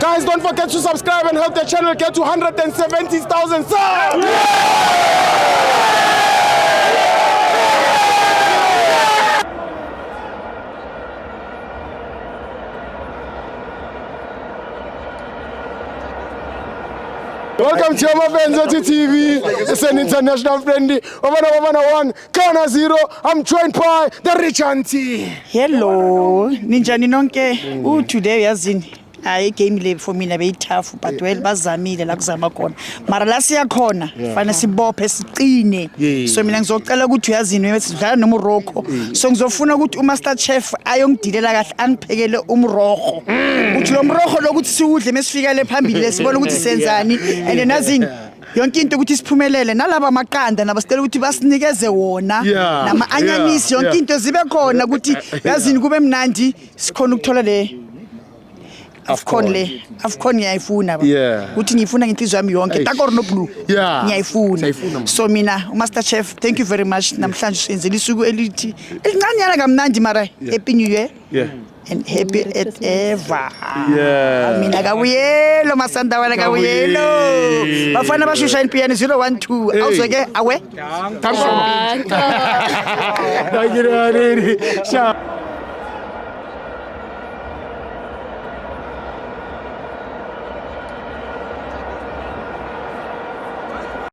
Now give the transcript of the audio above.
Guys, don't forget to subscribe and help the channel get to 170,000 subs. Welcome to my friends at TV. It's an international friendly. Over 1, Ghana 0. I'm joined by the rich auntie. Hello, ninjani nonke. Today yazini. Hayi game le for mina beyithafu but well bazamile la kuzama khona. Mara la siya khona fana sibophe siqine. So mina ngizocela ukuthi uyazini sidlala noMorocco. So ngizofuna ukuthi uMaster Chef ayongidilela kahle angiphekele umrokho. Uthi lo mrokho lokuthi siudle mesifika le phambili sibona ukuthi senzani and nazini yonke into ukuthi siphumelele nalabo amaqanda nabasicela ukuthi basinikeze wona nama anyanisi yonke into zibe khona ukuthi yazini kube mnandi sikhona ukuthola le Afcon ngiyayifuna ba uthi ngifuna ngenhliziyo yami yonke takor no blue ngiyayifuna so mina Master Chef thank you very much namhlanje senzela isuku elithi elincanyana kamnandi mara happy new year and happy at ever mina kabuyelo masanda wala kabuyelo bafana bashusha piano 012 awuzeke awe thank you